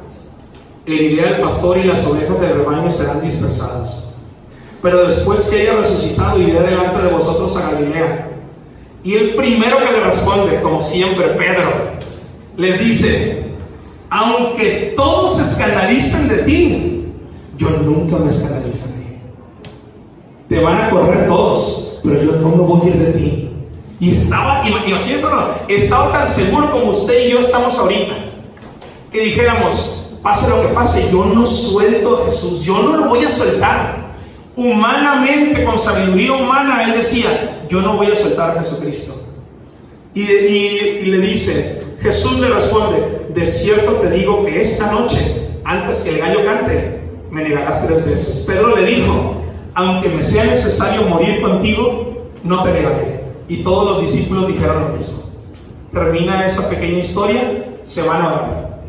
heriré al pastor y las ovejas del rebaño serán dispersadas. Pero después que haya resucitado, iré delante de vosotros a Galilea. Y el primero que le responde, como siempre, Pedro, les dice: aunque todos se escandalicen de ti, yo nunca me escandalizo de ti. Te van a correr todos, pero yo no me voy a ir de ti. Y imagínense, estaba tan seguro como usted y yo estamos ahorita, que dijéramos: pase lo que pase, yo no suelto a Jesús, yo no lo voy a soltar. Humanamente, con sabiduría humana, él decía: yo no voy a soltar a Jesucristo. Y le dice, Jesús le responde: de cierto te digo que esta noche, antes que el gallo cante, me negarás 3 veces. Pedro le dijo: aunque me sea necesario morir contigo, no te negaré. Y todos los discípulos dijeron lo mismo. Termina esa pequeña historia, se van a orar.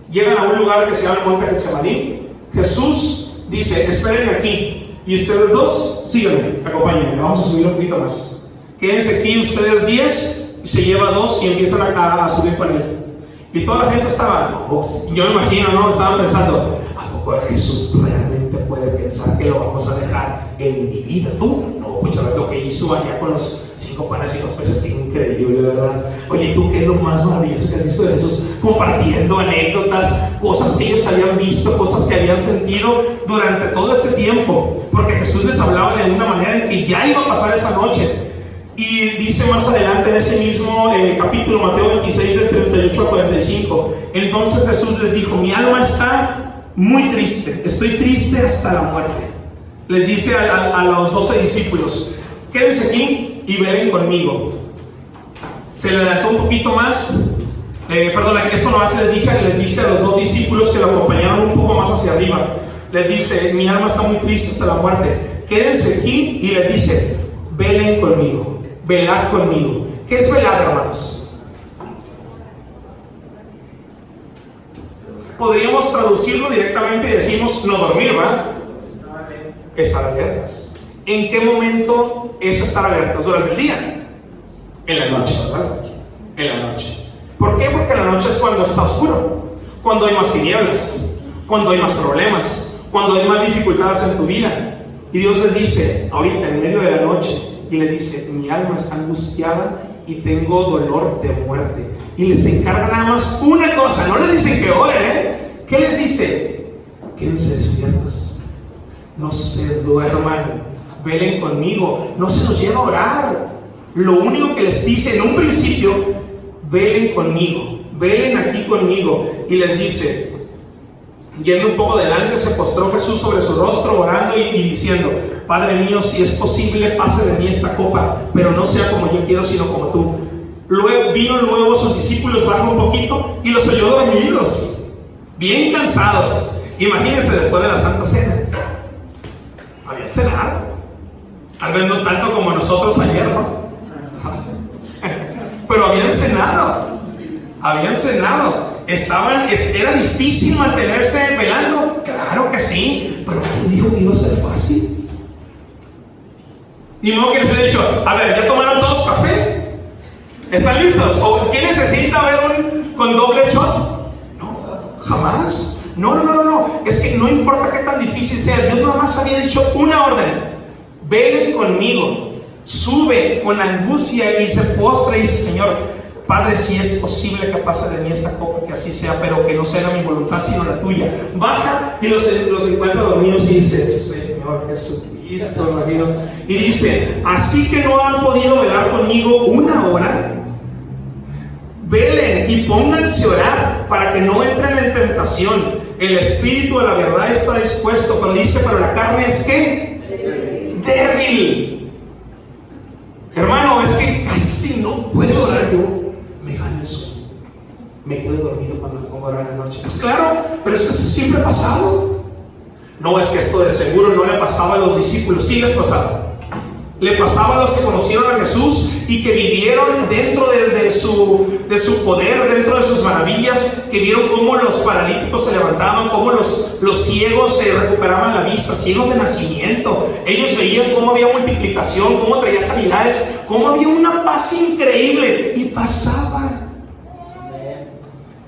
Llegan a un lugar que se llama el Monte Getsemaní. Jesús dice: espérenme aquí, y ustedes 2, síganme, acompáñenme, vamos a subir un poquito más. Quédense aquí ustedes 10, y se lleva 2 y empiezan a subir con él. Y toda la gente estaba, yo me imagino, ¿no? Estaban pensando: ¿a poco Jesús realmente puede pensar que lo vamos a dejar en mi vida? ¿Tú? No, pues ya ves lo que hizo allá con los 5 panes y 2 peces, qué increíble, ¿verdad? Oye, ¿tú qué es lo más maravilloso que has visto de Jesús? Compartiendo anécdotas, cosas que ellos habían visto, cosas que habían sentido durante todo ese tiempo, porque Jesús les hablaba de una manera en que ya iba a pasar esa noche. Y dice más adelante en ese mismo capítulo, Mateo 26, del 38 al 45, entonces Jesús les dijo: mi alma está muy triste, estoy triste hasta la muerte. Les dice a los 12 discípulos: quédense aquí y velen conmigo. Se le adelantó un poquito más, esto no hace, les dice a los 2 discípulos que lo acompañaron un poco más hacia arriba, les dice: mi alma está muy triste hasta la muerte, quédense aquí. Y les dice: velen conmigo, velad conmigo. ¿Qué es velar, hermanos? Podríamos traducirlo directamente y decimos: no dormir, ¿verdad? Estar alertas. ¿En qué momento es estar alertas? ¿Durante el día? En la noche, ¿verdad? En la noche. ¿Por qué? Porque en la noche es cuando está oscuro, cuando hay más tinieblas, cuando hay más problemas, cuando hay más dificultades en tu vida. Y Dios les dice ahorita en medio de la noche, y les dice: mi alma está angustiada y tengo dolor de muerte. Y les encarga nada más una cosa, no les dicen que oren, ¿Qué les dice? Quédense despiertos, no se duerman, velen conmigo. No se los lleva a orar. Lo único que les dice en un principio: velen conmigo, velen aquí conmigo. Y les dice: Yendo un poco adelante, se postró Jesús sobre su rostro, orando y diciendo: Padre mío, si es posible, pase de mí esta copa, pero no sea como yo quiero, sino como tú. Vino luego sus discípulos, bajó un poquito y los oyó dormidos, bien cansados. Imagínense, después de la Santa Cena, habían cenado, tal vez no tanto como nosotros ayer, ¿no? Pero habían cenado. Era difícil mantenerse velando, claro que sí, pero ¿quién dijo que iba a ser fácil? Ni modo que les haya dicho: a ver, ¿ya tomaron todos café? ¿Están listos? ¿O quién necesita ver con doble shot? No, jamás. No. Es que no importa qué tan difícil sea, Dios nomás había dicho una orden: velen conmigo. Sube con angustia y se postra y dice: Señor, Padre, si es posible que pase de mí esta copa, que así sea, pero que no sea mi voluntad sino la tuya. Baja y los encuentra dormidos y dice: Señor Jesucristo, imagino. Y dice: así que no han podido velar conmigo una hora. Velen y pónganse a orar para que no entren en tentación. El espíritu de la verdad está dispuesto, pero dice: pero la carne es ¿qué? Débil. Hermano, es que casi no puedo orar yo. Me gana el sueño. Me quedo dormido cuando me pongo a orar en la noche. Pues claro, pero es que esto siempre ha pasado. No, es que esto de seguro no le pasaba a los discípulos. Sí les pasaba. Le pasaba a los que conocieron a Jesús y que vivieron dentro de su poder, dentro de sus maravillas, que vieron cómo los paralíticos se levantaban, cómo los ciegos se recuperaban la vista, ciegos de nacimiento. Ellos veían cómo había multiplicación, cómo traía sanidades, cómo había una paz increíble, y pasaba.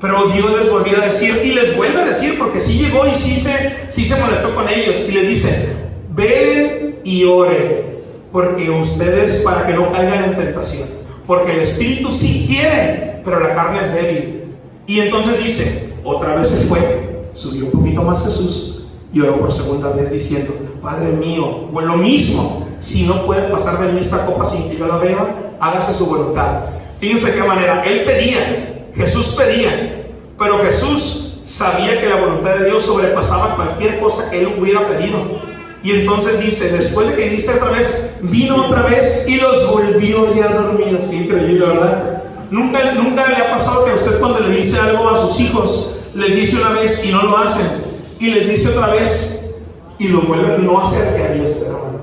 Pero Dios les volvió a decir, y les vuelve a decir, porque sí llegó y sí se molestó con ellos, y les dice: ven y oren, porque ustedes, para que no caigan en tentación, porque el espíritu sí quiere, pero la carne es débil. Y entonces dice, otra vez se fue, subió un poquito más Jesús y oró por segunda vez diciendo: Padre mío, pues lo mismo, si no puede pasar de mí esta copa sin que yo la beba, hágase su voluntad. Fíjense de qué manera, él pedía, Jesús pedía, pero Jesús sabía que la voluntad de Dios sobrepasaba cualquier cosa que él hubiera pedido. Y entonces dice, después de que dice otra vez, vino otra vez y los volvió ya dormidos. Qué increíble, ¿verdad? Nunca le ha pasado que a usted, cuando le dice algo a sus hijos, les dice una vez y no lo hacen, y les dice otra vez y lo vuelven no a hacer? ¿Qué haría usted, hermano?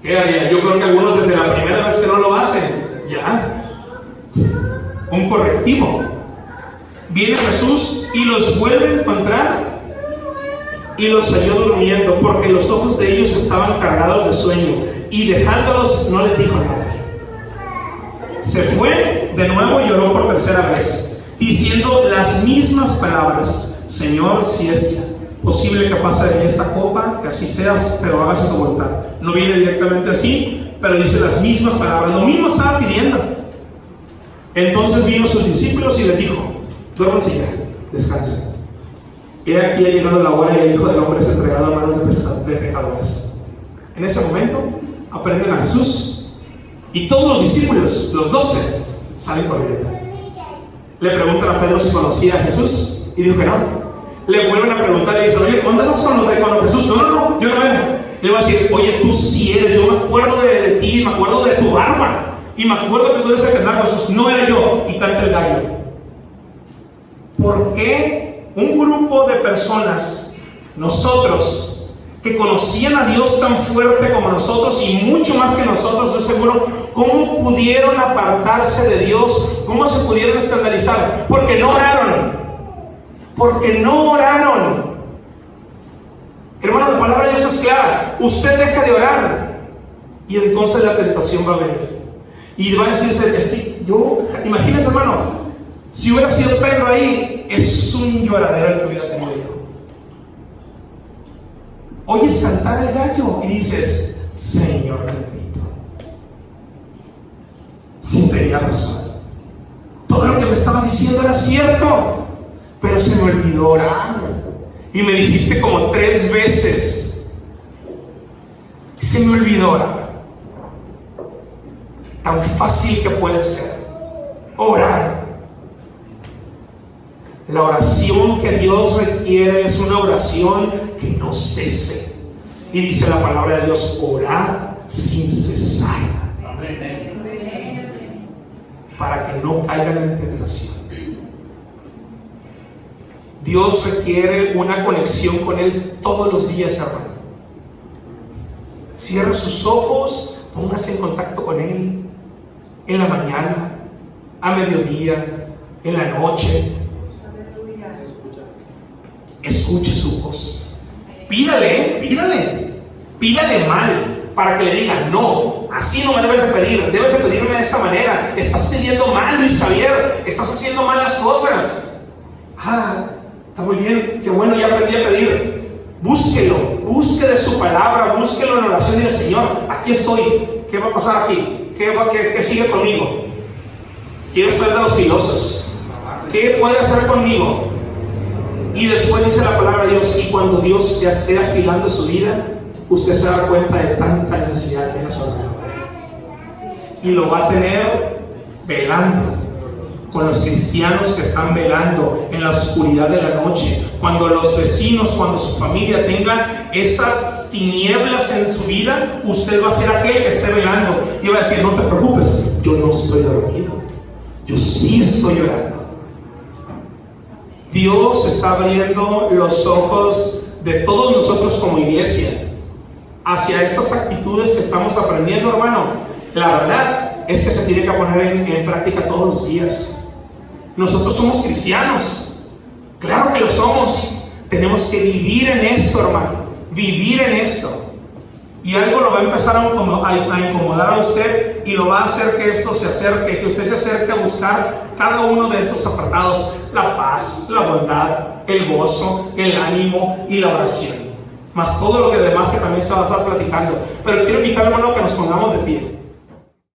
¿Qué haría? Yo creo que algunos desde la primera vez que no lo hacen, ya, un correctivo. Viene Jesús y los vuelve a encontrar y los halló durmiendo, porque los ojos de ellos estaban cargados de sueño, y dejándolos no les dijo nada. Se fue de nuevo y oró por tercera vez, diciendo las mismas palabras: Señor, si es posible que pase de mí esta copa, que así seas, pero hágase tu voluntad. No viene directamente así, pero dice las mismas palabras, lo mismo estaba pidiendo. Entonces vino sus discípulos y les dijo: duérmanse ya, descansen. He aquí ha llegado la hora y el Hijo del Hombre es entregado a manos de pecadores. En ese momento aprenden a Jesús y todos los discípulos, los 12, salen corriendo. Le preguntan a Pedro si conocía a Jesús y dijo que no. Le vuelven a preguntar y le dicen: oye, ¿dónde vas con Jesús? No, yo no era. Le va a decir: oye, tú sí eres, yo me acuerdo de ti, me acuerdo de tu barba, y me acuerdo que tú eres el que andaba con Jesús. No era yo. Y canta el gallo. ¿Por qué un grupo de personas, nosotros, que conocían a Dios tan fuerte como nosotros y mucho más que nosotros, estoy seguro, cómo pudieron apartarse de Dios? ¿Cómo se pudieron escandalizar? Porque no oraron. Porque no oraron. Hermano, la palabra de Dios es clara. Usted deja de orar y entonces la tentación va a venir. Y va a decirse: es que yo, imagínese, hermano, si hubiera sido Pedro ahí, es un lloradero el que hubiera tenido yo. Oyes cantar el gallo y dices: Señor bendito, sí tenía razón, todo lo que me estabas diciendo era cierto, pero se me olvidó orar y me dijiste como 3 veces, se me olvidó orar. Tan fácil que puede ser orar. La oración que Dios requiere es una oración que no cese. Y dice la palabra de Dios: orad sin cesar, para que no caigan en tentación. Dios requiere una conexión con Él todos los días, hermano. Cierre sus ojos, póngase en contacto con Él en la mañana, a mediodía, en la noche. Escuche su voz. Pídale mal para que le diga: no, así no me debes de pedir, debes de pedirme de esta manera. Estás pidiendo mal, Luis Javier, estás haciendo mal las cosas. Está muy bien, qué bueno, ya aprendí a pedir. Búsquelo, busque de su palabra, búsquelo en oración y el Señor, aquí estoy. ¿Qué va a pasar aquí? ¿Qué sigue conmigo? Quiero ser de los filosos. ¿Qué puede hacer conmigo? Y después dice la palabra de Dios: y cuando Dios ya esté afilando su vida, usted se da cuenta de tanta necesidad que hay a su alrededor. Y lo va a tener velando con los cristianos que están velando en la oscuridad de la noche. Cuando los vecinos, cuando su familia tenga esas tinieblas en su vida, usted va a ser aquel que esté velando y va a decir: no te preocupes, yo no estoy dormido, yo sí estoy orando. Dios está abriendo los ojos de todos nosotros como iglesia hacia estas actitudes que estamos aprendiendo, hermano. La verdad es que se tiene que poner en práctica todos los días. Nosotros somos cristianos, claro que lo somos. Tenemos que vivir en esto, hermano, vivir en esto. Y algo lo va a empezar a incomodar a usted y lo va a hacer que esto se acerque, que usted se acerque a buscar cada uno de estos apartados: la paz, la bondad, el gozo, el ánimo y la oración, más todo lo que demás que también se va a estar platicando. Pero quiero invitar, hermano, que nos pongamos de pie.